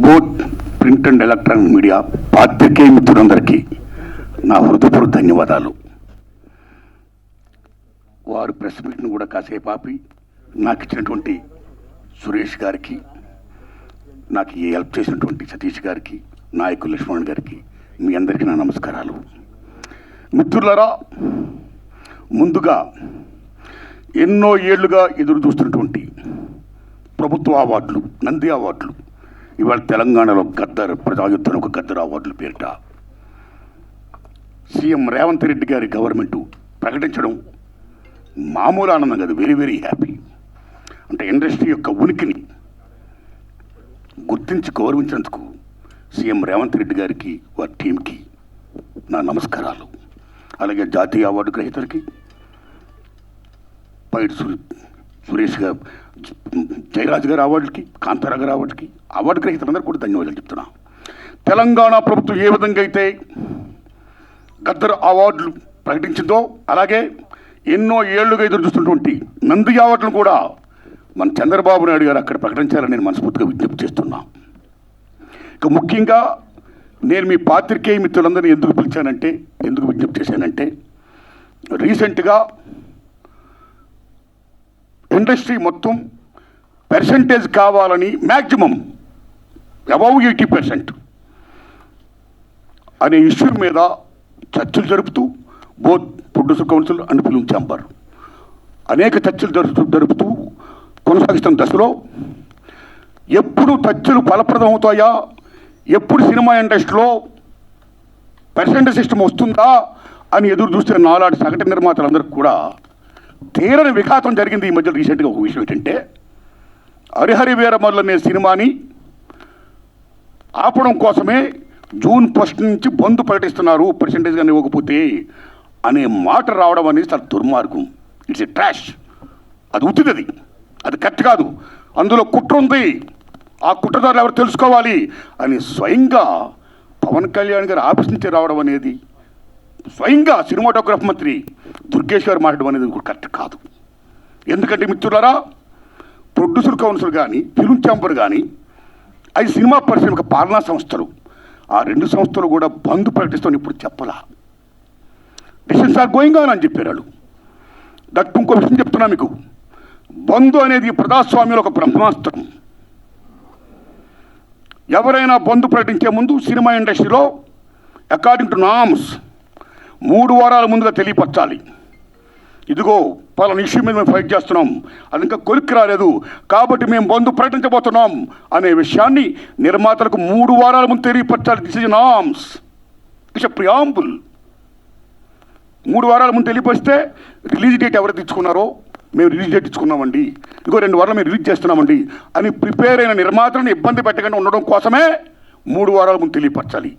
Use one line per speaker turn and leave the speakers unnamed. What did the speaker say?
Both print and electronic media పాత్రికేయ మిత్రులందరికీ నా హృదయపూర్వక ధన్యవాదాలు. వారు ప్రెస్ మీట్ను కూడా కాసేపు ఆపి నాకు ఇచ్చినటువంటి సురేష్ గారికి, నాకు ఈ హెల్ప్ చేసినటువంటి సతీష్ గారికి, నాయకులు లక్ష్మణ్ గారికి, మీ అందరికీ నా నమస్కారాలు. మిత్రులారా, ముందుగా ఎన్నో ఏళ్లుగా ఎదురు చూస్తున్నటువంటి ప్రభుత్వ అవార్డులు, నంది అవార్డులు, ఇవాళ తెలంగాణలో గద్దర్ ప్రజాయుద్ధం ఒక గద్దర్ అవార్డులు పేరిట సీఎం రేవంత్ రెడ్డి గారి గవర్నమెంటు ప్రకటించడం మామూలు ఆనందం కాదు, వెరీ వెరీ హ్యాపీ. అంటే ఇండస్ట్రీ యొక్క ఉనికిని గుర్తించి గౌరవించినందుకు సీఎం రేవంత్ రెడ్డి గారికి, వారి టీంకి నా నమస్కారాలు. అలాగే జాతీయ అవార్డు గ్రహీతలకి, పైడి సురేష్ గారు, జయరాజ్ గారి అవార్డులకి, కాంతారా గారి అవార్డుకి, అవార్డు గ్రహీతలందరూ కూడా ధన్యవాదాలు చెప్తున్నా. తెలంగాణ ప్రభుత్వం ఏ విధంగా అయితే గద్దర్ అవార్డులు ప్రకటించిందో, అలాగే ఎన్నో ఏళ్లుగా ఎదురు చూస్తున్నటువంటి నంది అవార్డులను కూడా మన చంద్రబాబు నాయుడు గారు అక్కడ ప్రకటించాలని నేను మనస్ఫూర్తిగా విజ్ఞప్తి చేస్తున్నా. ఇక ముఖ్యంగా నేను మీ పాత్రికేయ మిత్రులందరినీ ఎందుకు పిలిచానంటే, ఎందుకు విజ్ఞప్తి చేశానంటే, రీసెంట్గా ఇండస్ట్రీ మొత్తం పర్సంటేజ్ కావాలని మ్యాక్సిమం అబౌవ్ 80% అనే ఇష్యూ మీద చర్చలు జరుపుతూ both producer council and film chamber అనేక చర్చలు జరుపుతూ కొనసాగిస్తున్న దశలో ఎప్పుడు చర్చలు ఫలప్రదం అవుతాయా, ఎప్పుడు సినిమా ఇండస్ట్రీలో పర్సంటేజ్ సిస్టమ్ వస్తుందా అని ఎదురు చూస్తే నాలాంటి సగటు నిర్మాతలందరికీ కూడా తీరని విఘాతం జరిగింది. ఈ మధ్య రీసెంట్గా ఒక విషయం ఏంటంటే, హరిహరి వీరమల్లు అనే సినిమాని ఆపడం కోసమే జూన్ 1 నుంచి బంద్ ప్రకటిస్తున్నారు, పర్సంటేజ్ కానీ ఇవ్వకపోతే అనే మాట రావడం అనేది చాలా దుర్మార్గం. It's a trash. అది ఉత్తిది, అది కరెక్ట్ కాదు, అందులో కుట్ర ఉంది, ఆ కుట్రదారులు ఎవరు తెలుసుకోవాలి అని స్వయంగా పవన్ కళ్యాణ్ గారు ఆఫీస్ నుంచి రావడం అనేది, స్వయంగా సినిమాటోగ్రఫీ మంత్రి దుర్గేష్ గారు మాట్లాడడం అనేది కూడా కరెక్ట్ కాదు. ఎందుకంటే మిత్రులారా, ప్రొడ్యూసర్ కౌన్సిల్ కానీ, ఫిల్మ్ ఛాంబర్ కానీ, అది సినిమా పరిశ్రమ పాలనా సంస్థలు, ఆ రెండు సంస్థలు కూడా బంద్ ప్రకటిస్తామని ఇప్పుడు చెప్పలా. డిసిషన్స్ ఆర్ గోయింగ్ ఆన్ అని చెప్పారు వాళ్ళు. దట్ ఇంకో విషయం చెప్తున్నా మీకు, బంద్ అనేది ప్రజాస్వామ్యంలో ఒక బ్రహ్మాస్త్రం. ఎవరైనా బంద్ ప్రకటించే ముందు సినిమా ఇండస్ట్రీలో అకార్డింగ్ టు నామ్స్ 3 వారాల ముందుగా తెలియపరచాలి. ఇదిగో పలానా ఇష్యూ మీద మేము ఫైట్ చేస్తున్నాం, అది ఇంకా కొలిక్కి రాలేదు కాబట్టి మేము బంద్ ప్రకటించబోతున్నాం అనే విషయాన్ని నిర్మాతలకు 3 వారాల ముందు తెలియపరచాలి. This is norms, it's a preamble. 3 వారాల ముందు తెలియపరిస్తే రిలీజ్ డేట్ ఎవరు తెచ్చుకున్నారో, మేము రిలీజ్ డేట్ ఇచ్చుకున్నామండి, ఇంకో 2 వారాలు మేము రిలీజ్ చేస్తున్నామండి అని ప్రిపేర్ అయిన నిర్మాతలను ఇబ్బంది పెట్టకుండా ఉండడం కోసమే 3 వారాల ముందు తెలియపరచాలి.